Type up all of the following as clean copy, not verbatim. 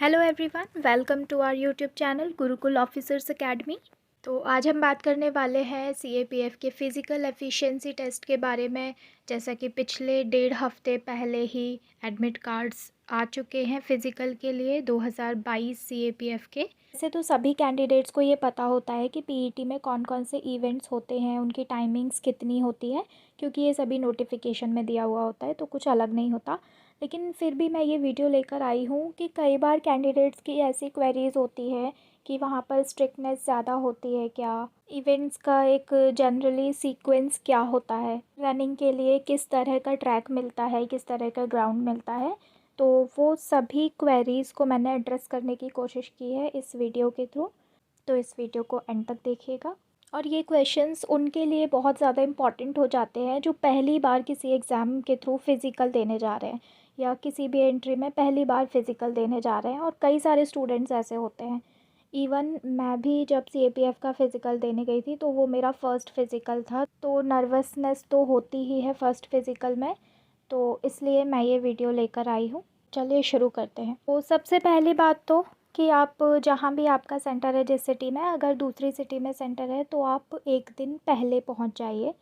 Hello everyone, welcome to our YouTube channel Gurukul officers academy. तो आज हम बात करने वाले हैं सीएपीएफ के फ़िज़िकल एफिशिएंसी टेस्ट के बारे में। जैसा कि पिछले 1.5 हफ्ते पहले ही एडमिट कार्ड्स आ चुके हैं फ़िज़िकल के लिए 2022 सीएपीएफ के। वैसे तो सभी कैंडिडेट्स को ये पता होता है कि पीईटी में कौन कौन से इवेंट्स होते हैं, उनकी टाइमिंग्स कितनी होती है, क्योंकि ये सभी नोटिफिकेशन में दिया हुआ होता है, तो कुछ अलग नहीं होता। लेकिन फिर भी मैं ये वीडियो लेकर आई हूँ कि कई बार कैंडिडेट्स की ऐसी क्वेरीज़ होती है कि वहाँ पर स्ट्रिक्टनेस ज़्यादा होती है क्या, इवेंट्स का एक जनरली सीक्वेंस क्या होता है, रनिंग के लिए किस तरह का ट्रैक मिलता है, किस तरह का ग्राउंड मिलता है। तो वो सभी क्वेरीज़ को मैंने एड्रेस करने की कोशिश की है इस वीडियो के थ्रू। तो इस वीडियो को एंड तक देखिएगा। और ये क्वेश्चंस उनके लिए बहुत ज़्यादा इम्पॉर्टेंट हो जाते हैं जो पहली बार किसी एग्ज़ाम के थ्रू फ़िज़िकल देने जा रहे हैं, या किसी भी एंट्री में पहली बार फ़िज़िकल देने जा रहे हैं। और कई सारे स्टूडेंट्स ऐसे होते हैं। इवन मैं भी जब सीएपीएफ का फ़िज़िकल देने गई थी तो वो मेरा फ़र्स्ट फ़िज़िकल था, तो नर्वसनेस तो होती ही है फ़र्स्ट फ़िज़िकल में। तो इसलिए मैं ये वीडियो लेकर आई हूँ। चलिए शुरू करते हैं। तो सबसे पहली बात तो कि आप जहाँ भी आपका सेंटर है, जिस सिटी में, अगर दूसरी सिटी में सेंटर है तो आप एक दिन पहले पहुँच जाइए।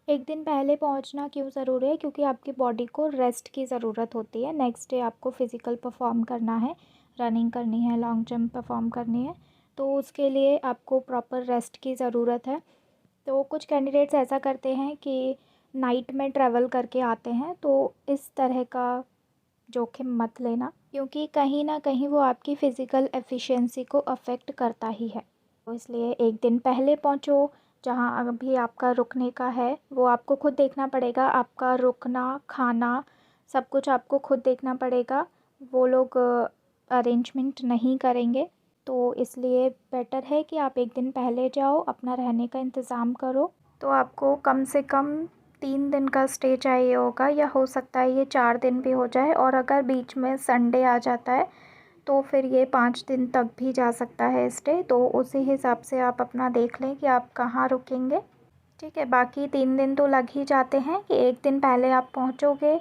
एक दिन पहले पहुँचना क्यों ज़रूरी है? क्योंकि आपकी बॉडी को रेस्ट की ज़रूरत होती है। नेक्स्ट डे आपको फ़िज़िकल परफॉर्म करना है, रनिंग करनी है, लॉन्ग जंप परफॉर्म करनी है, तो उसके लिए आपको प्रॉपर रेस्ट की ज़रूरत है। तो कुछ कैंडिडेट्स ऐसा करते हैं कि नाइट में ट्रैवल करके आते हैं, तो इस तरह का जोखिम मत लेना, क्योंकि कहीं ना कहीं वो आपकी फ़िज़िकल एफिशिएंसी को अफ़ेक्ट करता ही है। तो इसलिए एक दिन पहले पहुंचो। जहां अभी आपका रुकने का है वो आपको खुद देखना पड़ेगा। आपका रुकना, खाना, सब कुछ आपको खुद देखना पड़ेगा। वो लोग अरेंजमेंट नहीं करेंगे। तो इसलिए बेटर है कि आप एक दिन पहले जाओ, अपना रहने का इंतज़ाम करो। तो आपको कम से कम 3 दिन का स्टे चाहिए होगा, या हो सकता है ये 4 दिन भी हो जाए। और अगर बीच में संडे आ जाता है तो फिर ये 5 दिन तक भी जा सकता है स्टे। तो उसी हिसाब से आप अपना देख लें कि आप कहाँ रुकेंगे। ठीक है, बाकी 3 दिन तो लग ही जाते हैं कि एक दिन पहले आप पहुँचोगे,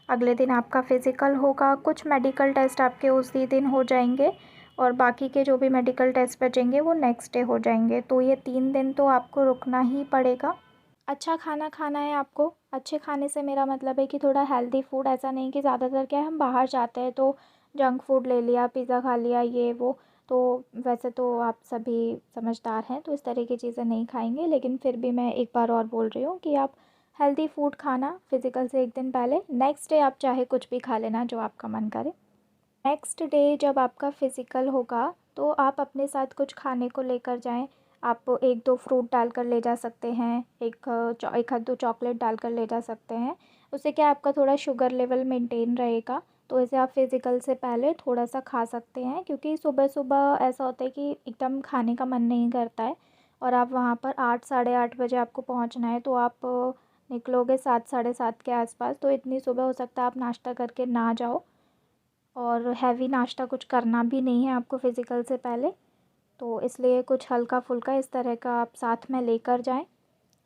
अगले दिन आपका फ़िज़िकल होगा, कुछ मेडिकल टेस्ट आपके उसी दिन हो जाएंगे, और बाकी के जो भी मेडिकल टेस्ट बचेंगे वो नेक्स्ट डे हो जाएंगे। तो ये 3 दिन तो आपको रुकना ही पड़ेगा। अच्छा खाना खाना है आपको। अच्छे खाने से मेरा मतलब है कि थोड़ा हेल्दी फूड, ऐसा नहीं कि ज़्यादातर क्या है, हम बाहर जाते हैं तो जंक फूड ले लिया, पिज़्ज़ा खा लिया, ये वो। तो वैसे तो आप सभी समझदार हैं तो इस तरह की चीज़ें नहीं खाएंगे, लेकिन फिर भी मैं एक बार और बोल रही हूँ कि आप हेल्दी फूड खाना फ़िज़िकल से एक दिन पहले। नेक्स्ट डे आप चाहे कुछ भी खा लेना जो आपका मन करे। नेक्स्ट डे जब आपका फ़िज़िकल होगा तो आप अपने साथ कुछ खाने को लेकर जाएं। आप 1-2 फ्रूट डालकर ले जा सकते हैं, एक आध 2 चॉकलेट डालकर ले जा सकते हैं। उससे क्या आपका थोड़ा शुगर लेवल मेंटेन रहेगा। तो इसे आप फ़िज़िकल से पहले थोड़ा सा खा सकते हैं, क्योंकि सुबह सुबह ऐसा होता है कि एकदम खाने का मन नहीं करता है। और आप वहाँ पर 8 साढ़े 8 बजे आपको पहुँचना है, तो आप निकलोगे 7 साढ़े 7 के आसपास। तो इतनी सुबह हो सकता है आप नाश्ता करके ना जाओ, और हैवी नाश्ता कुछ करना भी नहीं है आपको फ़िज़िकल से पहले। तो इसलिए कुछ हल्का फुल्का इस तरह का आप साथ में लेकर जाएं।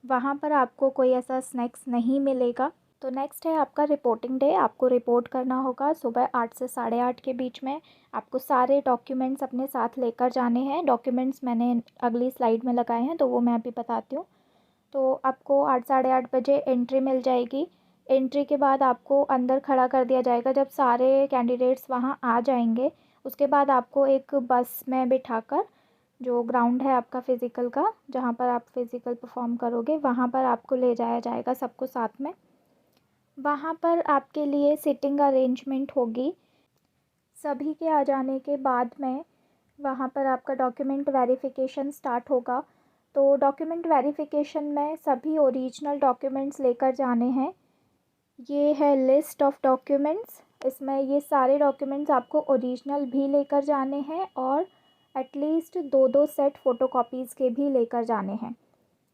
वहाँ पर आपको कोई ऐसा स्नैक्स नहीं मिलेगा। तो नेक्स्ट है आपका रिपोर्टिंग डे। आपको रिपोर्ट करना होगा सुबह 8 से साढ़े 8 के बीच में। आपको सारे डॉक्यूमेंट्स अपने साथ लेकर जाने हैं। डॉक्यूमेंट्स मैंने अगली स्लाइड में लगाए हैं, तो वो मैं अभी बताती हूँ। तो आपको 8 साढ़े 8 बजे एंट्री मिल जाएगी। एंट्री के बाद आपको अंदर खड़ा कर दिया जाएगा जब सारे कैंडिडेट्स वहाँ आ जाएंगे। उसके बाद आपको एक बस में बिठाकर, जो ग्राउंड है आपका फ़िज़िकल का, जहाँ पर आप फ़िज़िकल परफॉर्म करोगे, वहाँ पर आपको ले जाया जाएगा सबको साथ में। वहाँ पर आपके लिए सिटिंग अरेंजमेंट होगी। सभी के आ जाने के बाद में वहाँ पर आपका डॉक्यूमेंट वेरिफ़िकेशन स्टार्ट होगा। तो डॉक्यूमेंट वेरिफ़िकेशन में सभी ओरिजिनल डॉक्यूमेंट्स लेकर जाने हैं। ये है लिस्ट ऑफ डॉक्यूमेंट्स। इसमें ये सारे डॉक्यूमेंट्स आपको ओरिजिनल भी लेकर जाने हैं, और एटलीस्ट 2-2 सेट फ़ोटोकॉपीज़ के भी लेकर जाने हैं।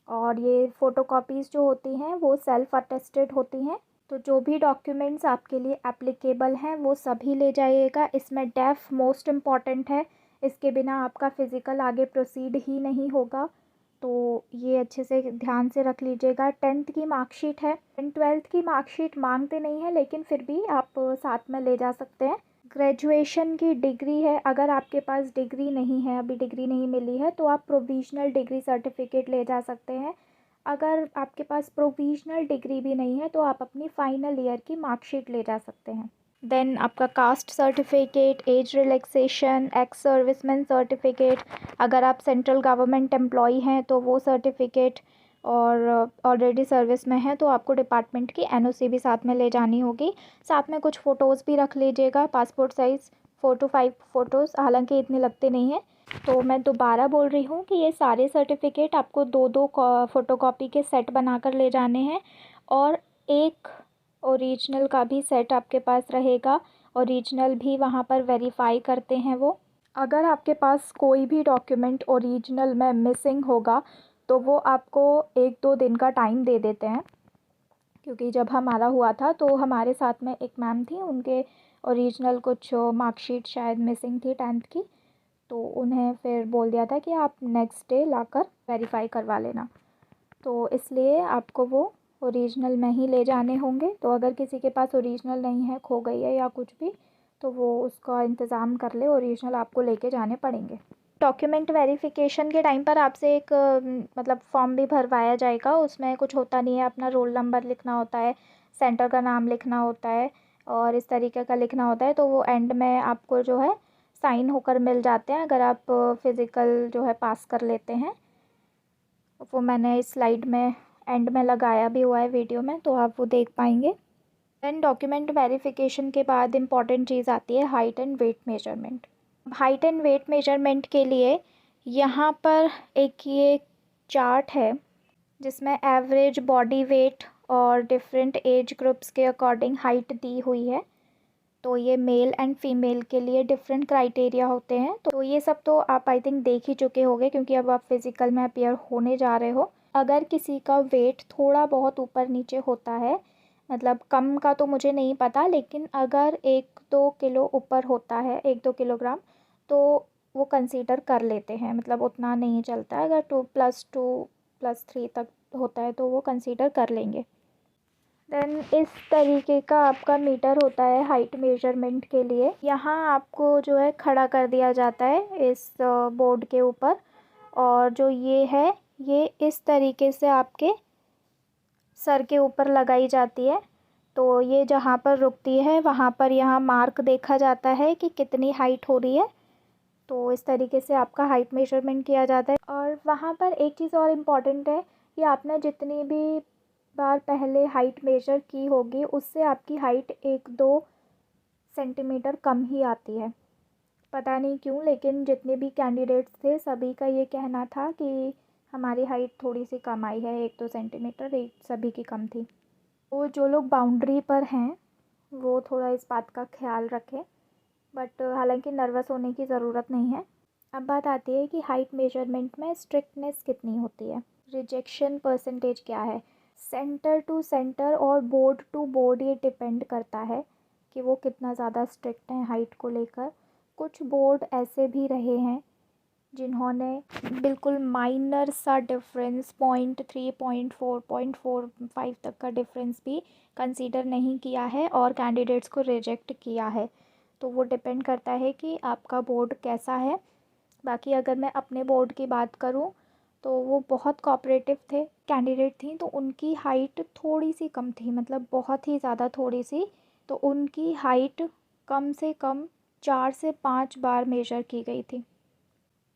और ये फ़ोटोकॉपीज़ जो होती हैं वो सेल्फ़ अटेस्टेड होती हैं। तो जो भी डॉक्यूमेंट्स आपके लिए एप्लीकेबल हैं वो सभी ले जाइएगा। इसमें डेफ़ मोस्ट इम्पॉर्टेंट है। इसके बिना आपका फ़िज़िकल आगे प्रोसीड ही नहीं होगा। तो ये अच्छे से ध्यान से रख लीजिएगा। 10th की मार्कशीट है। 12th की मार्कशीट मांगते नहीं हैं, लेकिन फिर भी आप साथ में ले जा सकते हैं। ग्रेजुएशन की डिग्री है, अगर आपके पास डिग्री नहीं है, अभी डिग्री नहीं मिली है, तो आप प्रोविज़नल डिग्री सर्टिफिकेट ले जा सकते हैं। अगर आपके पास प्रोविज़नल डिग्री भी नहीं है तो आप अपनी फाइनल ईयर की मार्कशीट ले जा सकते हैं। देन आपका caste certificate, age relaxation, ex serviceman certificate, अगर आप सेंट्रल गवर्नमेंट एम्प्लॉई हैं तो वो सर्टिफिकेट, और ऑलरेडी सर्विस में है तो आपको डिपार्टमेंट की एनओसी भी साथ में ले जानी होगी। साथ में कुछ फ़ोटोज़ भी रख लीजिएगा, पासपोर्ट साइज़ 4 to 5 फ़ोटोज़, हालांकि इतने लगते नहीं हैं। तो मैं दोबारा बोल रही हूँ कि ये सारे सर्टिफिकेट आपको दो दो फ़ोटोकॉपी के सेट बनाकर ले जाने हैं, और एक ओरिजिनल का भी सेट आपके पास रहेगा। ओरिजिनल भी वहाँ पर वेरीफाई करते हैं वो। अगर आपके पास कोई भी डॉक्यूमेंट ओरिजिनल में मिसिंग होगा तो वो आपको 1-2 दिन का टाइम दे देते हैं, क्योंकि जब हमारा हुआ था तो हमारे साथ में एक मैम थी, उनके ओरिजिनल कुछ मार्कशीट शायद मिसिंग थी 10th की, तो उन्हें फिर बोल दिया था कि आप नेक्स्ट डे लाकर वेरीफाई करवा लेना। तो इसलिए आपको वो ओरिजिनल में ही ले जाने होंगे। तो अगर किसी के पास ओरिजिनल नहीं है, खो गई है या कुछ भी, तो वो उसका इंतज़ाम कर ले, ओरिजिनल आपको लेके जाने पड़ेंगे। डॉक्यूमेंट वेरिफिकेशन के टाइम पर आपसे एक मतलब फॉर्म भी भरवाया जाएगा। उसमें कुछ होता नहीं है, अपना रोल नंबर लिखना होता है, सेंटर का नाम लिखना होता है और इस तरीके का लिखना होता है। तो वो एंड में आपको जो है साइन होकर मिल जाते हैं, अगर आप फ़िज़िकल जो है पास कर लेते हैं। वो मैंने इस स्लाइड में एंड में लगाया भी हुआ है वीडियो में, तो आप वो देख पाएंगे। दैन डॉक्यूमेंट वेरिफिकेशन के बाद इम्पॉर्टेंट चीज़ आती है height and weight measurement. Height and weight measurement के लिए यहाँ पर एक ये चार्ट है जिसमें एवरेज बॉडी वेट और डिफरेंट एज ग्रुप्स के अकॉर्डिंग हाइट दी हुई है। तो ये मेल एंड फीमेल के लिए डिफरेंट क्राइटेरिया होते हैं। तो ये सब तो आप आई थिंक देख ही चुके होंगे, क्योंकि अब आप फिज़िकल में अपीयर होने जा रहे हो। अगर किसी का वेट थोड़ा बहुत ऊपर नीचे होता है, मतलब कम का तो मुझे नहीं पता, लेकिन अगर 1-2 किलो ऊपर होता है, 1-2 किलोग्राम, तो वो कंसीडर कर लेते हैं। मतलब उतना नहीं चलता है, अगर 2+2+3 तक होता है तो वो कंसीडर कर लेंगे। देन इस तरीके का आपका मीटर होता है हाइट मेजरमेंट के लिए। यहाँ आपको जो है खड़ा कर दिया जाता है इस बोर्ड के ऊपर, और जो ये है ये इस तरीके से आपके सर के ऊपर लगाई जाती है। तो ये जहाँ पर रुकती है वहाँ पर यहाँ मार्क देखा जाता है कि कितनी हाइट हो रही है। तो इस तरीके से आपका हाइट मेजरमेंट किया जाता है। और वहाँ पर एक चीज़ और इम्पॉर्टेंट है कि आपने जितनी भी बार पहले हाइट मेजर की होगी उससे आपकी हाइट 1-2 सेंटीमीटर कम ही आती है। पता नहीं क्यों, लेकिन जितने भी कैंडिडेट्स थे सभी का ये कहना था कि हमारी हाइट थोड़ी सी कम आई है, 1-2 सेंटीमीटर, एक सभी की कम थी। तो जो लोग बाउंड्री पर हैं वो थोड़ा इस बात का ख्याल रखें, बट हालांकि नर्वस होने की ज़रूरत नहीं है। अब बात आती है कि हाइट मेजरमेंट में स्ट्रिक्टनेस कितनी होती है, रिजेक्शन परसेंटेज क्या है। सेंटर टू सेंटर और बोर्ड टू बोर्ड ये डिपेंड करता है कि वो कितना ज़्यादा स्ट्रिक्ट हैं हाइट को लेकर। कुछ बोर्ड ऐसे भी रहे हैं जिन्होंने बिल्कुल माइनर सा डिफरेंस 0.3, 0.4, 0.45 तक का डिफरेंस भी कंसीडर नहीं किया है और कैंडिडेट्स को रिजेक्ट किया है। तो वो डिपेंड करता है कि आपका बोर्ड कैसा है। बाकी अगर मैं अपने बोर्ड की बात करूँ तो वो बहुत कोऑपरेटिव थे, कैंडिडेट थी तो उनकी हाइट थोड़ी सी कम थी, मतलब बहुत ही ज़्यादा थोड़ी सी। तो उनकी हाइट कम से कम 4 से 5 बार मेजर की गई थी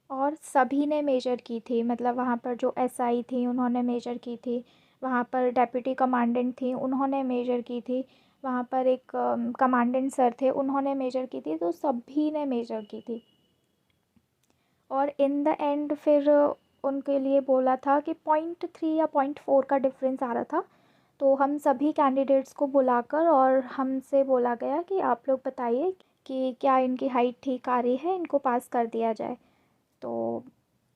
और सभी ने मेजर की थी। मतलब वहाँ पर जो एसआई थी उन्होंने मेजर की थी, वहाँ पर डेप्यूटी कमांडेंट थी उन्होंने मेजर की थी, वहाँ पर एक कमांडेंट सर थे उन्होंने मेजर की थी। तो सभी ने मेजर की थी और इन द एंड फिर उनके लिए बोला था कि 0.3 या 0.4 का डिफरेंस आ रहा था। तो हम सभी कैंडिडेट्स को बुलाकर और हमसे बोला गया कि आप लोग बताइए कि क्या इनकी हाइट ठीक आ रही है, इनको पास कर दिया जाए। तो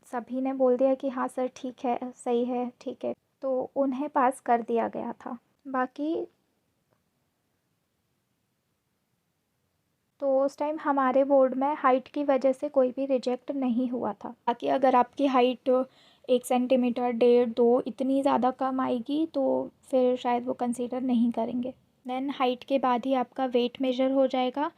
सभी ने बोल दिया कि हाँ सर ठीक है, सही है, ठीक है। तो उन्हें पास कर दिया गया था। बाकी तो उस टाइम हमारे बोर्ड में हाइट की वजह से कोई भी रिजेक्ट नहीं हुआ था। बाकी अगर आपकी हाइट 1 सेंटीमीटर, 1.5, 2 इतनी ज़्यादा कम आएगी तो फिर शायद वो कंसीडर नहीं करेंगे। देन हाइट के बाद ही आपका वेट मेजर हो जाएगा।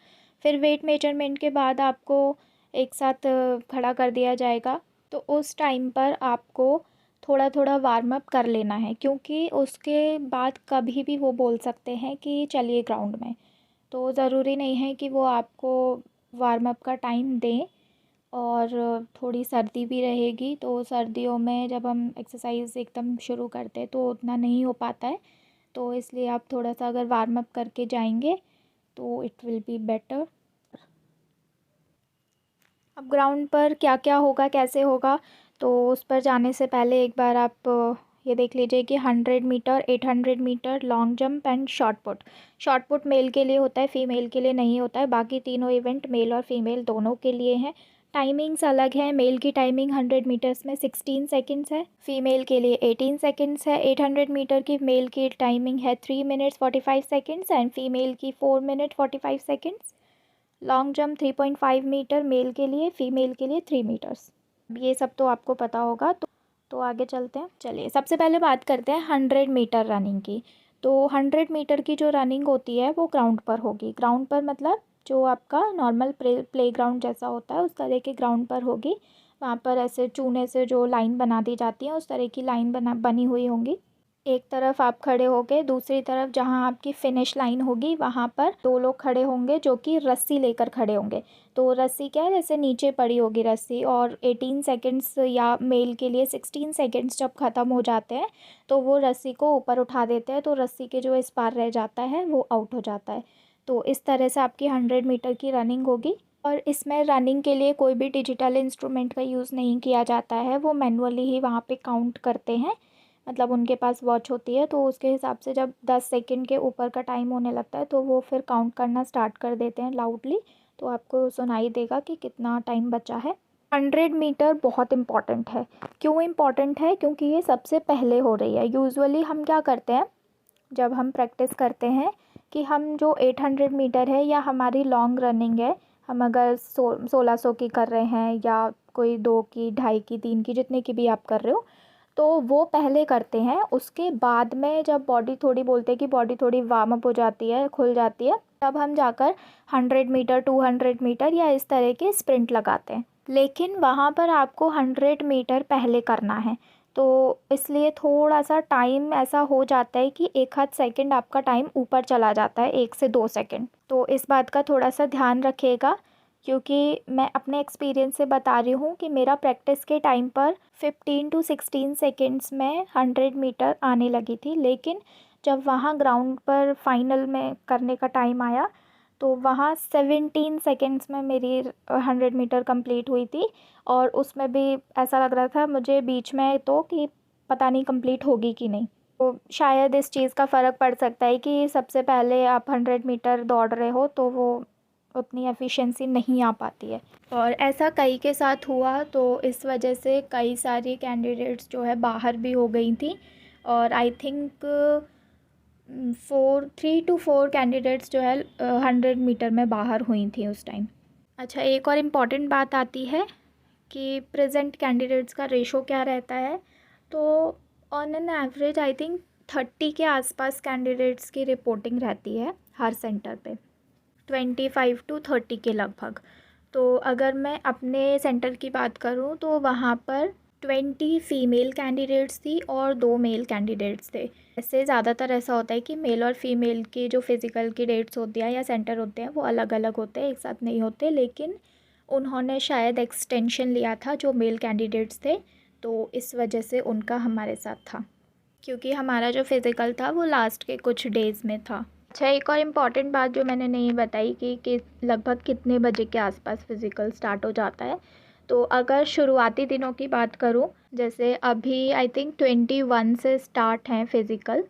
फिर वेट मेजरमेंट के बाद आपको एक साथ खड़ा कर दिया जाएगा। तो उस टाइम पर आपको थोड़ा थोड़ा वार्म अप कर लेना है, क्योंकि उसके बाद कभी भी वो बोल सकते हैं कि चलिए ग्राउंड में। तो ज़रूरी नहीं है कि वो आपको वार्म अप का टाइम दें। और थोड़ी सर्दी भी रहेगी, तो सर्दियों में जब हम एक्सरसाइज एकदम शुरू करते हैं तो उतना नहीं हो पाता है। तो इसलिए आप थोड़ा सा अगर वार्म अप करके जाएंगे तो इट विल बी बेटर। अब ग्राउंड पर क्या क्या होगा, कैसे होगा, तो उस पर जाने से पहले एक बार आप ये देख लीजिए कि 100 metre, 800 metre, long jump and shot put. Shot put male के लिए होता है, फीमेल के लिए नहीं होता है। बाकी तीनों इवेंट मेल और फीमेल दोनों के लिए हैं। टाइमिंग्स अलग है। मेल की टाइमिंग 100 मीटर्स में 16 सेकेंड्स है, फीमेल के लिए 18 सेकेंड्स है। 800 मीटर की मेल की टाइमिंग है 3 मिनट्स 45 सेकेंड्स एंड फीमेल की 4 minute 45 seconds. Long jump 3.5 metre male के लिए, फीमेल के लिए 3 मीटर्स। ये सब तो आपको पता होगा। तो आगे चलते हैं। चलिए सबसे पहले बात करते हैं 100 मीटर रनिंग की। तो 100 मीटर की जो रनिंग होती है वो ग्राउंड पर होगी। ग्राउंड पर मतलब जो आपका नॉर्मल प्ले ग्राउंड जैसा होता है उस तरह के ग्राउंड पर होगी। वहाँ पर ऐसे चूने से जो लाइन बना दी जाती है उस तरह की लाइन बनी हुई होंगी। एक तरफ आप खड़े होंगे, दूसरी तरफ जहाँ आपकी फिनिश लाइन होगी वहाँ पर दो लोग खड़े होंगे जो कि रस्सी लेकर खड़े होंगे। तो रस्सी क्या है, जैसे नीचे पड़ी होगी रस्सी, और 18 सेकंड्स या मेल के लिए 16 सेकंड्स जब ख़त्म हो जाते हैं तो वो रस्सी को ऊपर उठा देते हैं। तो रस्सी के जो इस पार रह जाता है वो आउट हो जाता है। तो इस तरह से आपकी 100 मीटर की रनिंग होगी। और इसमें रनिंग के लिए कोई भी डिजिटल इंस्ट्रूमेंट का यूज़ नहीं किया जाता है, वो मैनुअली ही वहाँ पे काउंट करते हैं। मतलब उनके पास वॉच होती है, तो उसके हिसाब से जब 10 सेकंड के ऊपर का टाइम होने लगता है तो वो फिर काउंट करना स्टार्ट कर देते हैं लाउडली। तो आपको सुनाई देगा कि कितना टाइम बचा है। 100 मीटर बहुत इम्पॉर्टेंट है। क्यों इम्पॉर्टेंट है? क्योंकि ये सबसे पहले हो रही है। यूजुअली हम क्या करते हैं जब हम प्रैक्टिस करते हैं कि हम जो 800 मीटर है या हमारी लॉन्ग रनिंग है, हम अगर 1600 की कर रहे हैं या कोई 2 की, 2.5 की, 3 की, जितने की भी आप कर रहे हो, तो वो पहले करते हैं। उसके बाद में जब बॉडी थोड़ी, बोलते हैं कि बॉडी थोड़ी वार्म अप हो जाती है, खुल जाती है, तब हम जाकर 100 मीटर, 200 मीटर या इस तरह के स्प्रिंट लगाते हैं। लेकिन वहाँ पर आपको 100 मीटर पहले करना है। तो इसलिए थोड़ा सा टाइम ऐसा हो जाता है कि एक आध सेकंड आपका टाइम ऊपर चला जाता है, 1 से 2 सेकंड। तो इस बात का थोड़ा सा ध्यान रखिएगा, क्योंकि मैं अपने एक्सपीरियंस से बता रही हूँ कि मेरा प्रैक्टिस के टाइम पर 15 टू 16 सेकेंड्स में 100 मीटर आने लगी थी। लेकिन जब वहाँ ग्राउंड पर फाइनल में करने का टाइम आया तो वहाँ 17 सेकेंड्स में मेरी 100 मीटर कंप्लीट हुई थी। और उसमें भी ऐसा लग रहा था मुझे बीच में तो कि पता नहीं कंप्लीट होगी कि नहीं। तो शायद इस चीज़ का फ़र्क पड़ सकता है कि सबसे पहले आप 100 मीटर दौड़ रहे हो तो वो उतनी एफिशिएंसी नहीं आ पाती है। और ऐसा कई के साथ हुआ, तो इस वजह से कई सारी कैंडिडेट्स जो है बाहर भी हो गई थी। और आई थिंक 3 to 4 कैंडिडेट्स जो है 100 मीटर में बाहर हुई थी उस टाइम। अच्छा, एक और इम्पॉर्टेंट बात आती है कि प्रेजेंट कैंडिडेट्स का रेशो क्या रहता है। तो on an average I think 30 के आसपास कैंडिडेट्स की रिपोर्टिंग रहती है हर सेंटर पे, 25 to 30 के लगभग। तो अगर मैं अपने सेंटर की बात करूँ तो वहाँ पर 20 फ़ीमेल कैंडिडेट्स थी और 2 मेल कैंडिडेट्स थे। ऐसे ज़्यादातर ऐसा होता है कि मेल और फीमेल की जो फ़िज़िकल की डेट्स होती हैं या सेंटर होते हैं वो अलग अलग होते हैं, एक साथ नहीं होते। लेकिन उन्होंने शायद एक्सटेंशन लिया था जो मेल कैंडिडेट्स थे, तो इस वजह से उनका हमारे साथ था, क्योंकि हमारा जो फ़िज़िकल था वो लास्ट के कुछ डेज़ में था। अच्छा, एक और इम्पॉर्टेंट बात जो मैंने नहीं बताई कि लगभग कितने बजे के आसपास फ़िज़िकल स्टार्ट हो जाता है। तो अगर शुरुआती दिनों की बात करूँ, जैसे अभी आई थिंक 21 से स्टार्ट हैं फ़िज़िकल,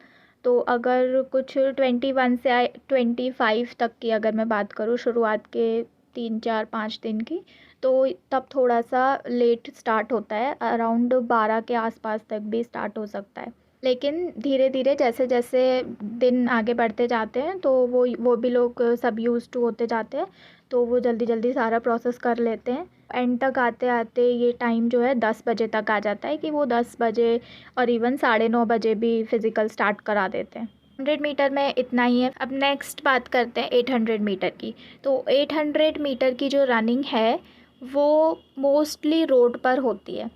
तो अगर कुछ 21 से 25 तक की अगर मैं बात करूँ शुरुआत के 3 4 5 दिन की, तो तब थोड़ा सा लेट स्टार्ट होता है, अराउंड 12 के आसपास तक भी स्टार्ट हो सकता है। लेकिन धीरे धीरे जैसे जैसे दिन आगे बढ़ते जाते हैं तो वो भी लोग सब यूज़ टू होते जाते हैं, तो वो जल्दी जल्दी सारा प्रोसेस कर लेते हैं। एंड तक आते आते ये टाइम जो है 10 बजे तक आ जाता है कि वो 10 बजे और इवन 9:30 बजे भी फ़िज़िकल स्टार्ट करा देते हैं। 100 मीटर में इतना ही है। अब नेक्स्ट बात करते हैं 800 मीटर की। तो 800 मीटर की जो रनिंग है वो मोस्टली रोड पर होती है।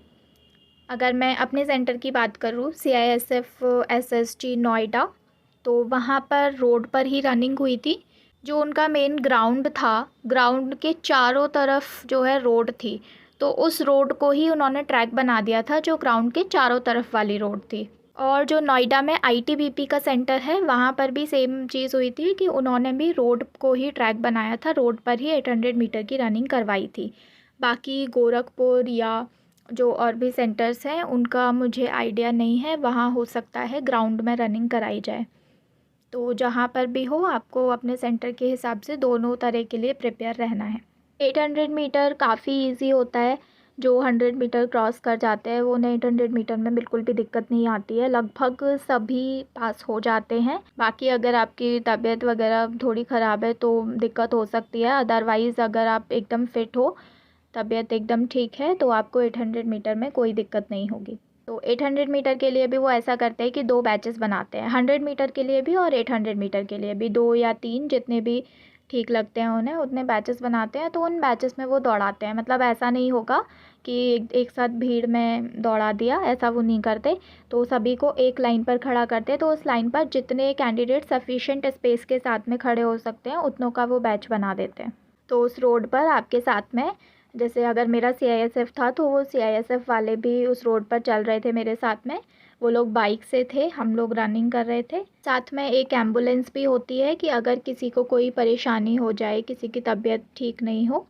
अगर मैं अपने सेंटर की बात करूँ, CISF SSG नोएडा, तो वहाँ पर रोड पर ही रनिंग हुई थी। जो उनका मेन ग्राउंड था, ग्राउंड के चारों तरफ जो है रोड थी, तो उस रोड को ही उन्होंने ट्रैक बना दिया था, जो ग्राउंड के चारों तरफ वाली रोड थी। और जो नोएडा में ITBP का सेंटर है, वहाँ पर भी सेम चीज़ हुई थी कि उन्होंने भी रोड को ही ट्रैक बनाया था, रोड पर ही 800 मीटर की रनिंग करवाई थी। बाकी गोरखपुर या जो और भी सेंटर्स हैं उनका मुझे आइडिया नहीं है, वहाँ हो सकता है ग्राउंड में रनिंग कराई जाए। तो जहाँ पर भी हो, आपको अपने सेंटर के हिसाब से दोनों तरह के लिए प्रिपेयर रहना है। 800 मीटर काफ़ी इजी होता है। जो 100 मीटर क्रॉस कर जाते हैं वो उन्हें 800 मीटर में बिल्कुल भी दिक्कत नहीं आती है, लगभग सभी पास हो जाते हैं। बाकी अगर आपकी तबीयत वगैरह थोड़ी ख़राब है तो दिक्कत हो सकती है, अदरवाइज़ अगर आप एकदम फिट हो, तबीयत एकदम ठीक है, तो आपको 800 मीटर में कोई दिक्कत नहीं होगी। तो 800 मीटर के लिए भी वो ऐसा करते हैं कि 2 बैचेस बनाते हैं, 100 मीटर के लिए भी और 800 मीटर के लिए भी, 2 या 3 जितने भी ठीक लगते हैं उन्हें, उतने बैचेस बनाते हैं। तो उन बैचेस में वो दौड़ाते हैं, मतलब ऐसा नहीं होगा कि एक साथ भीड़ में दौड़ा दिया, ऐसा वो नहीं करते। तो सभी को एक लाइन पर खड़ा करते हैं, तो उस लाइन पर जितने कैंडिडेट सफिशेंट स्पेस के साथ में खड़े हो सकते हैं उतनों का वो बैच बना देते हैं। तो उस रोड पर आपके साथ में, जैसे अगर मेरा CISF था तो वो CISF वाले भी उस रोड पर चल रहे थे मेरे साथ में। वो लोग बाइक से थे, हम लोग रनिंग कर रहे थे। साथ में एक एम्बुलेंस भी होती है कि अगर किसी को कोई परेशानी हो जाए, किसी की तबीयत ठीक नहीं हो,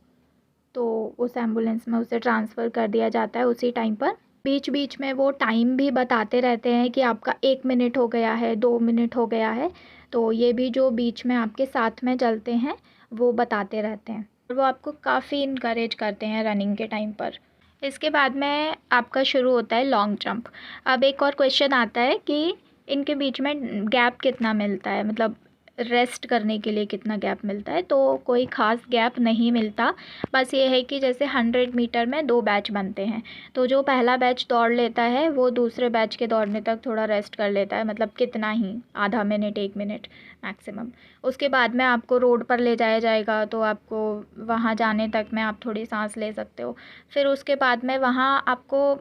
तो उस एम्बुलेंस में उसे ट्रांसफ़र कर दिया जाता है उसी टाइम पर। बीच बीच में वो टाइम भी बताते रहते हैं कि आपका 1 मिनट हो गया है, 2 मिनट हो गया है। तो ये भी जो बीच में आपके साथ में चलते हैं वो बताते रहते हैं, और वो आपको काफ़ी इनकरेज करते हैं रनिंग के टाइम पर। इसके बाद में आपका शुरू होता है लॉन्ग जंप। अब एक और क्वेश्चन आता है कि इनके बीच में गैप कितना मिलता है, मतलब रेस्ट करने के लिए कितना गैप मिलता है। तो कोई ख़ास गैप नहीं मिलता, बस ये है कि जैसे 100 मीटर में 2 बैच बनते हैं, तो जो पहला बैच दौड़ लेता है वो दूसरे बैच के दौड़ने तक थोड़ा रेस्ट कर लेता है, मतलब कितना ही, आधा मिनट, 1 मिनट मैक्सिमम। उसके बाद में आपको रोड पर ले जाया जाएगा, तो आपको वहाँ जाने तक में आप थोड़ी सांस ले सकते हो। फिर उसके बाद में वहाँ आपको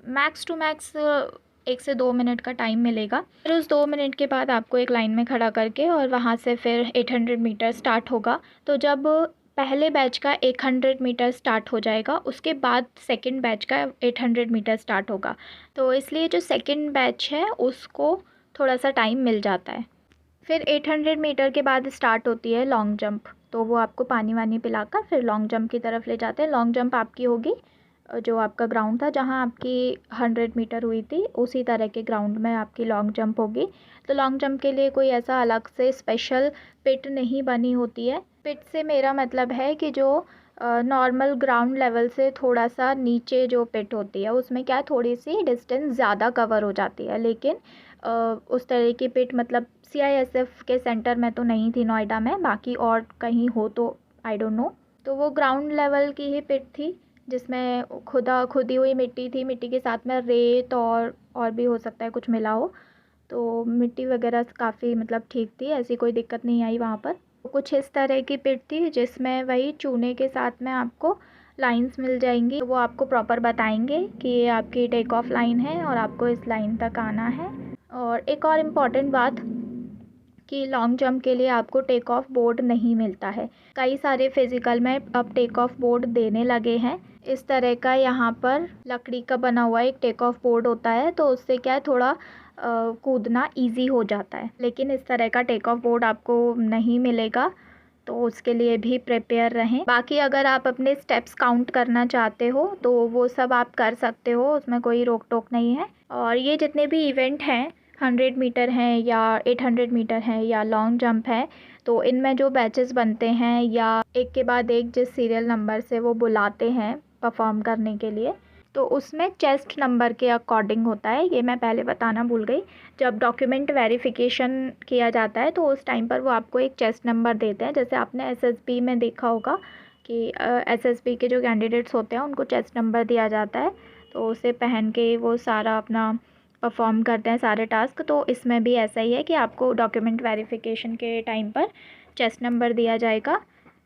मैक्स टू मैक्स 1 से 2 मिनट का टाइम मिलेगा। फिर उस 2 मिनट के बाद आपको एक लाइन में खड़ा करके और वहाँ से फिर 800 मीटर स्टार्ट होगा। तो जब पहले बैच का 100 मीटर स्टार्ट हो जाएगा, उसके बाद सेकंड बैच का 800 मीटर स्टार्ट होगा। तो इसलिए जो सेकंड बैच है उसको थोड़ा सा टाइम मिल जाता है। फिर 800 मीटर के बाद स्टार्ट होती है लॉन्ग जंप। तो वो आपको पानी वानी पिलाकर फिर लॉन्ग जंप की तरफ ले जाते हैं। लॉन्ग जंप आपकी होगी जो आपका ग्राउंड था जहाँ आपकी 100 मीटर हुई थी, उसी तरह के ग्राउंड में आपकी लॉन्ग जंप होगी। तो लॉन्ग जंप के लिए कोई ऐसा अलग से स्पेशल पिट नहीं बनी होती है। पिट से मेरा मतलब है कि जो नॉर्मल ग्राउंड लेवल से थोड़ा सा नीचे जो पिट होती है उसमें क्या है, थोड़ी सी डिस्टेंस ज़्यादा कवर हो जाती है। लेकिन उस तरह की पिट मतलब CISF के सेंटर में तो नहीं थी नोएडा में, बाकी और कहीं हो तो आई डोंट नो। तो वो ग्राउंड लेवल की ही पिट थी जिसमें खुदी हुई मिट्टी थी, मिट्टी के साथ में रेत और भी हो सकता है कुछ मिला हो। तो मिट्टी वगैरह काफ़ी मतलब ठीक थी, ऐसी कोई दिक्कत नहीं आई वहाँ पर। तो कुछ इस तरह की पिट थी जिसमें वही चूने के साथ में आपको लाइंस मिल जाएंगी। तो वो आपको प्रॉपर बताएंगे कि ये आपकी टेक ऑफ लाइन है और आपको इस लाइन तक आना है। और एक और इम्पॉर्टेंट बात कि लॉन्ग जंप के लिए आपको टेक ऑफ बोर्ड नहीं मिलता है। कई सारे फिज़िकल में अब टेक ऑफ बोर्ड देने लगे हैं। इस तरह का यहाँ पर लकड़ी का बना हुआ एक टेक ऑफ बोर्ड होता है, तो उससे क्या है थोड़ा कूदना इजी हो जाता है। लेकिन इस तरह का टेक ऑफ बोर्ड आपको नहीं मिलेगा, तो उसके लिए भी प्रिपेयर रहें। बाकी अगर आप अपने स्टेप्स काउंट करना चाहते हो तो वो सब आप कर सकते हो, उसमें कोई रोक टोक नहीं है। और ये जितने भी इवेंट हैं, 100 मीटर हैं या 800 मीटर हैं या लॉन्ग जंप है, तो इनमें जो बैचेस बनते हैं या एक के बाद एक जिस सीरियल नंबर से वो बुलाते हैं परफॉर्म करने के लिए, तो उसमें चेस्ट नंबर के अकॉर्डिंग होता है। ये मैं पहले बताना भूल गई। जब डॉक्यूमेंट वेरिफिकेशन किया जाता है तो उस टाइम पर वो आपको एक चेस्ट नंबर देते हैं। जैसे आपने SSB में देखा होगा कि SSB के जो कैंडिडेट्स होते हैं उनको चेस्ट नंबर दिया जाता है, तो उसे पहन के वो सारा अपना परफॉर्म करते हैं सारे टास्क, तो इसमें भी ऐसा ही है कि आपको डॉक्यूमेंट वेरिफिकेशन के टाइम पर चेस्ट नंबर दिया जाएगा।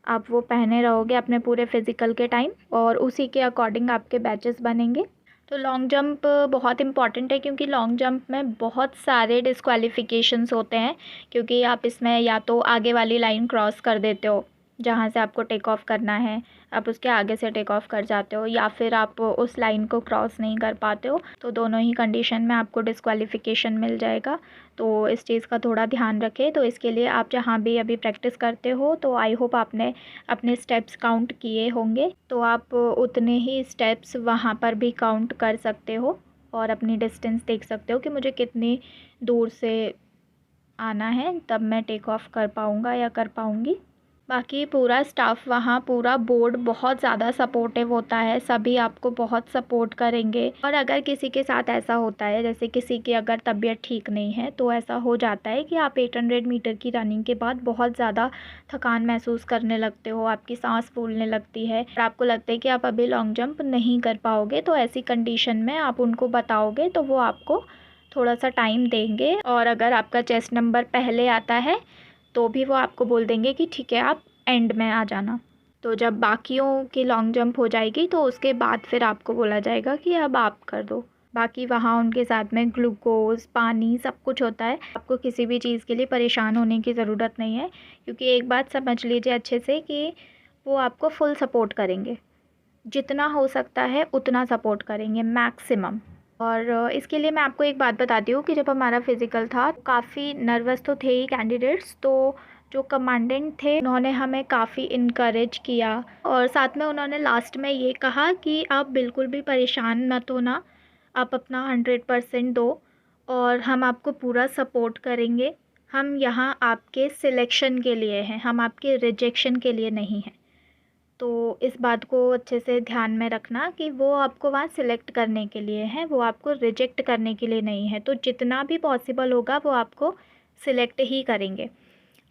आप वो पहने रहोगे अपने पूरे फिज़िकल के टाइम, और उसी के अकॉर्डिंग आपके बैचेस बनेंगे। तो लॉन्ग जंप बहुत इंपॉर्टेंट है, क्योंकि लॉन्ग जंप में बहुत सारे डिस्क्वालिफिकेशंस होते हैं, क्योंकि आप इसमें या तो आगे वाली लाइन क्रॉस कर देते हो जहाँ से आपको टेक ऑफ करना है, आप उसके आगे से टेक ऑफ कर जाते हो, या फिर आप उस लाइन को क्रॉस नहीं कर पाते हो, तो दोनों ही कंडीशन में आपको डिस्क्वालिफिकेशन मिल जाएगा। तो इस चीज़ का थोड़ा ध्यान रखें। तो इसके लिए आप जहाँ भी अभी प्रैक्टिस करते हो, तो आई होप आपने अपने स्टेप्स काउंट किए होंगे, तो आप उतने ही स्टेप्स वहाँ पर भी काउंट कर सकते हो और अपनी डिस्टेंस देख सकते हो कि मुझे कितनी दूर से आना है, तब मैं टेक ऑफ कर पाऊँगा या कर पाऊँगी। बाकी पूरा स्टाफ वहाँ, पूरा बोर्ड बहुत ज़्यादा सपोर्टिव होता है, सभी आपको बहुत सपोर्ट करेंगे। और अगर किसी के साथ ऐसा होता है, जैसे किसी की अगर तबीयत ठीक नहीं है, तो ऐसा हो जाता है कि आप 800 मीटर की रनिंग के बाद बहुत ज़्यादा थकान महसूस करने लगते हो, आपकी सांस फूलने लगती है और आपको लगता है कि आप अभी लॉन्ग जंप नहीं कर पाओगे। तो ऐसी कंडीशन में आप उनको बताओगे तो वो आपको थोड़ा सा टाइम देंगे, और अगर आपका चेस्ट नंबर पहले आता है तो भी वो आपको बोल देंगे कि ठीक है, आप एंड में आ जाना। तो जब बाकियों की लॉन्ग जंप हो जाएगी, तो उसके बाद फिर आपको बोला जाएगा कि अब आप कर दो। बाकी वहाँ उनके साथ में ग्लूकोज़, पानी सब कुछ होता है। आपको किसी भी चीज़ के लिए परेशान होने की ज़रूरत नहीं है, क्योंकि एक बात समझ लीजिए अच्छे से कि वो आपको फुल सपोर्ट करेंगे, जितना हो सकता है उतना सपोर्ट करेंगे मैक्सिमम। और इसके लिए मैं आपको एक बात बताती हूँ कि जब हमारा फ़िज़िकल था, काफ़ी नर्वस तो थे ही कैंडिडेट्स, तो जो कमांडेंट थे उन्होंने हमें काफ़ी इनकरेज किया, और साथ में उन्होंने लास्ट में ये कहा कि आप बिल्कुल भी परेशान मत होना, आप अपना 100% दो और हम आपको पूरा सपोर्ट करेंगे। हम यहाँ आपके सिलेक्शन के लिए हैं, हम आपके रिजेक्शन के लिए नहीं हैं। तो इस बात को अच्छे से ध्यान में रखना कि वो आपको वहाँ सिलेक्ट करने के लिए हैं, वो आपको रिजेक्ट करने के लिए नहीं है। तो जितना भी पॉसिबल होगा वो आपको सिलेक्ट ही करेंगे।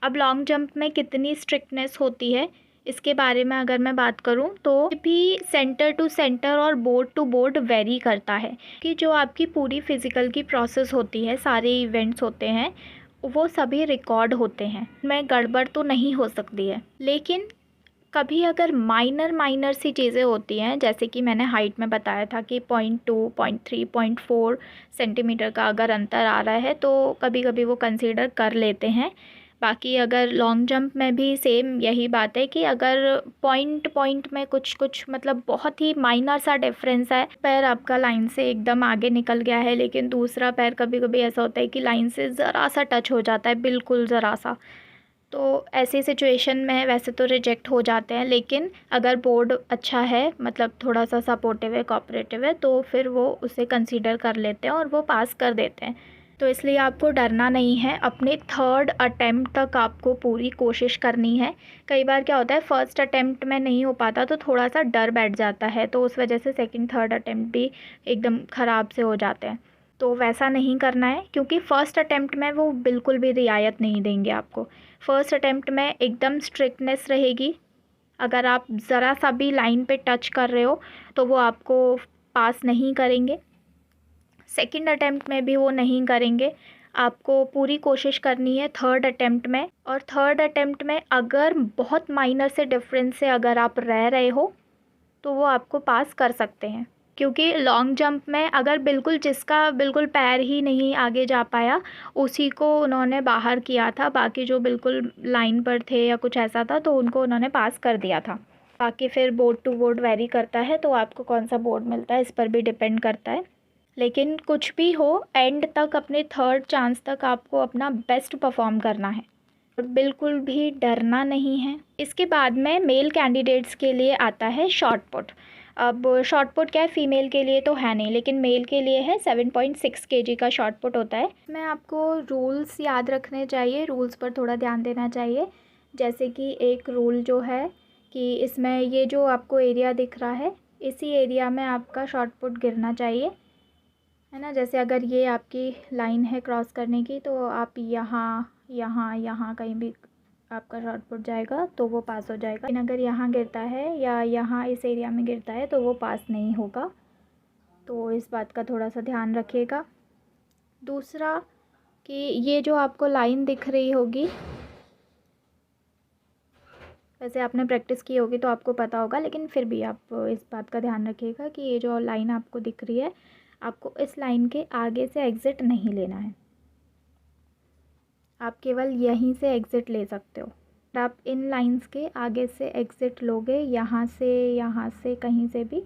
अब लॉन्ग जंप में कितनी स्ट्रिक्टनेस होती है, इसके बारे में अगर मैं बात करूं, तो भी सेंटर टू सेंटर और बोर्ड टू बोर्ड वेरी करता है कि जो आपकी पूरी फ़िज़िकल की प्रोसेस होती है, सारे इवेंट्स होते हैं, वो सभी रिकॉर्ड होते हैं। में गड़बड़ तो नहीं हो सकती है, लेकिन कभी अगर माइनर सी चीज़ें होती हैं, जैसे कि मैंने हाइट में बताया था कि 0.2, 0.3, 0.4 सेंटीमीटर का अगर अंतर आ रहा है, तो कभी कभी वो कंसीडर कर लेते हैं। बाकी अगर लॉन्ग जंप में भी सेम यही बात है कि अगर पॉइंट में कुछ मतलब बहुत ही माइनर सा डिफरेंस है, पैर आपका लाइन से एकदम आगे निकल गया है, लेकिन दूसरा पैर कभी कभी ऐसा होता है कि लाइन से ज़रा सा टच हो जाता है, बिल्कुल ज़रा सा, तो ऐसी सिचुएशन में वैसे तो रिजेक्ट हो जाते हैं। लेकिन अगर बोर्ड अच्छा है, मतलब थोड़ा सा सपोर्टिव है, कोऑपरेटिव है, तो फिर वो उसे कंसीडर कर लेते हैं और वो पास कर देते हैं। तो इसलिए आपको डरना नहीं है, अपने थर्ड अटेम्प्ट तक आपको पूरी कोशिश करनी है। कई बार क्या होता है, फर्स्ट अटेम्प्ट में नहीं हो पाता तो थोड़ा सा डर बैठ जाता है, तो उस वजह से सेकंड थर्ड अटेम्प्ट भी एकदम ख़राब से हो जाते हैं। तो वैसा नहीं करना है, क्योंकि फ़र्स्ट अटेम्प्ट में वो बिल्कुल भी रियायत नहीं देंगे आपको। फ़र्स्ट अटेम्प्ट में एकदम स्ट्रिक्टनेस रहेगी। अगर आप ज़रा सा भी लाइन पे टच कर रहे हो तो वो आपको पास नहीं करेंगे। सेकंड अटेम्प्ट में भी वो नहीं करेंगे। आपको पूरी कोशिश करनी है थर्ड अटेम्प्ट में, और थर्ड अटेम्प्ट में अगर बहुत माइनर से डिफरेंस से अगर आप रह रहे हो तो वो आपको पास कर सकते हैं। क्योंकि लॉन्ग जंप में अगर बिल्कुल जिसका बिल्कुल पैर ही नहीं आगे जा पाया, उसी को उन्होंने बाहर किया था, बाकी जो बिल्कुल लाइन पर थे या कुछ ऐसा था तो उनको उन्होंने पास कर दिया था। बाकी फिर बोर्ड टू बोर्ड वेरी करता है, तो आपको कौन सा बोर्ड मिलता है इस पर भी डिपेंड करता है। लेकिन कुछ भी हो, एंड तक अपने थर्ड चांस तक आपको अपना बेस्ट परफॉर्म करना है, और बिल्कुल भी डरना नहीं है। इसके बाद में मेल कैंडिडेट्स के लिए आता है शॉट पुट। अब शॉट पुट क्या है, फ़ीमेल के लिए तो है नहीं, लेकिन मेल के लिए है। 7.6 kg का शॉट पुट होता है। इसमें आपको रूल्स याद रखने चाहिए, रूल्स पर थोड़ा ध्यान देना चाहिए। जैसे कि एक रूल जो है कि इसमें ये जो आपको एरिया दिख रहा है, इसी एरिया में आपका शॉट पुट गिरना चाहिए, है ना। जैसे अगर ये आपकी लाइन है क्रॉस करने की, तो आप यहाँ कहीं भी आपका शॉट पुट जाएगा तो वो पास हो जाएगा। लेकिन अगर यहाँ गिरता है या यहाँ इस एरिया में गिरता है तो वो पास नहीं होगा। तो इस बात का थोड़ा सा ध्यान रखिएगा। दूसरा कि ये जो आपको लाइन दिख रही होगी, वैसे आपने प्रैक्टिस की होगी तो आपको पता होगा, लेकिन फिर भी आप इस बात का ध्यान रखिएगा कि ये जो लाइन आपको दिख रही है, आपको इस लाइन के आगे से एग्ज़िट नहीं लेना है। आप केवल यहीं से एग्ज़िट ले सकते हो। आप इन लाइंस के आगे से एग्ज़िट लोगे, यहाँ से कहीं से भी,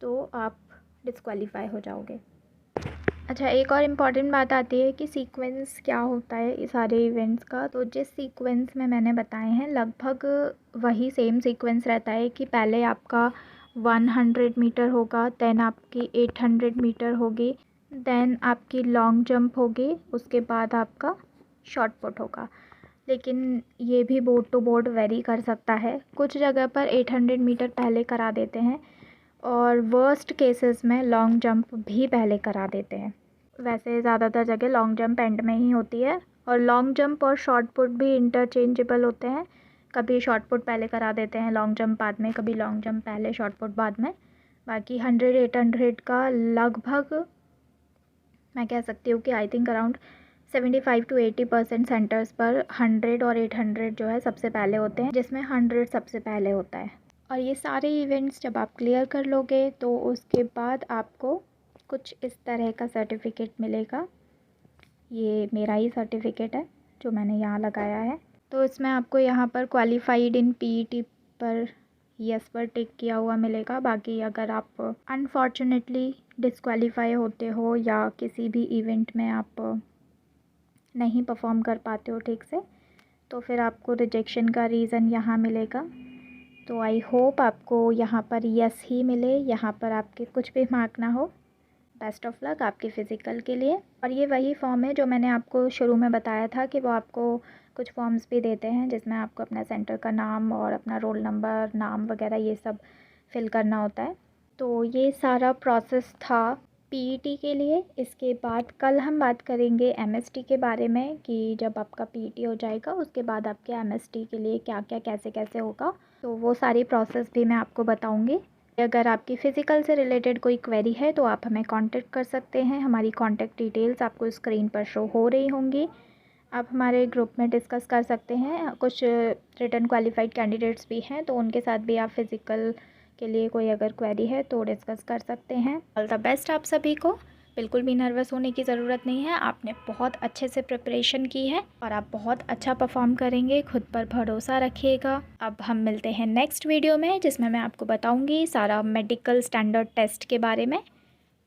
तो आप डिस्क्वालीफाई हो जाओगे। अच्छा, एक और इम्पॉर्टेंट बात आती है कि सीक्वेंस क्या होता है इस सारे इवेंट्स का। तो जिस सीक्वेंस में मैंने बताए हैं, लगभग वही सेम सीक्वेंस रहता है कि पहले आपका 100 मीटर होगा, देन आपकी 800 मीटर होगी, देन आपकी लॉन्ग जंप होगी, उसके बाद आपका शॉट पुट होगा। लेकिन ये भी बोर्ड टू बोर्ड वेरी कर सकता है। कुछ जगह पर 800 मीटर पहले करा देते हैं और वर्स्ट केसेस में लॉन्ग जंप भी पहले करा देते हैं। वैसे ज़्यादातर जगह लॉन्ग जंप एंड में ही होती है, और लॉन्ग जंप और शॉट पुट भी इंटरचेंजेबल होते हैं। कभी शॉट पुट पहले करा देते हैं, लॉन्ग जंप बाद में, कभी लॉन्ग जंप पहले शॉट पुट बाद में। बाकी 100-800 का लगभग मैं कह सकती हूँ कि I think around 75 to 80% centres पर 100 और 800 जो है सबसे पहले होते हैं, जिसमें 100 सबसे पहले होता है। और ये सारे इवेंट्स जब आप क्लियर कर लोगे तो उसके बाद आपको कुछ इस तरह का सर्टिफिकेट मिलेगा। ये मेरा ही सर्टिफिकेट है जो मैंने यहाँ लगाया है। तो इसमें आपको यहाँ पर क्वालिफाइड इन पीईटी पर यस पर टिक किया हुआ मिलेगा। बाकी अगर आप अनफॉर्चुनेटली डिस्क्वालीफाई होते हो या किसी भी इवेंट में आप नहीं परफॉर्म कर पाते हो ठीक से, तो फिर आपको रिजेक्शन का रीज़न यहाँ मिलेगा। तो आई होप आपको यहाँ पर यस ही मिले, यहाँ पर आपके कुछ भी मार्क ना हो। बेस्ट ऑफ लक आपके फ़िज़िकल के लिए। और ये वही फॉर्म है जो मैंने आपको शुरू में बताया था कि वो आपको कुछ फॉर्म्स भी देते हैं जिसमें आपको अपना सेंटर का नाम और अपना रोल नंबर, नाम वगैरह ये सब फिल करना होता है। तो ये सारा प्रोसेस था पीईटी के लिए। इसके बाद कल हम बात करेंगे एमएसटी के बारे में कि जब आपका पीईटी हो जाएगा उसके बाद आपके एमएसटी के लिए क्या क्या कैसे कैसे होगा, तो वो सारी प्रोसेस भी मैं आपको बताऊंगी। अगर आपकी फ़िज़िकल से रिलेटेड कोई क्वेरी है तो आप हमें कांटेक्ट कर सकते हैं। हमारी कांटेक्ट डिटेल्स आपको स्क्रीन पर शो हो रही होंगी। आप हमारे ग्रुप में डिस्कस कर सकते हैं। कुछ रिटन क्वालिफाइड कैंडिडेट्स भी हैं, तो उनके साथ भी आप फ़िज़िकल के लिए कोई अगर क्वेरी है तो डिस्कस कर सकते हैं। ऑल द बेस्ट आप सभी को। बिल्कुल भी नर्वस होने की ज़रूरत नहीं है। आपने बहुत अच्छे से प्रिपरेशन की है और आप बहुत अच्छा परफॉर्म करेंगे। खुद पर भरोसा रखिएगा। अब हम मिलते हैं नेक्स्ट वीडियो में, जिसमें मैं आपको बताऊंगी सारा मेडिकल स्टैंडर्ड टेस्ट के बारे में।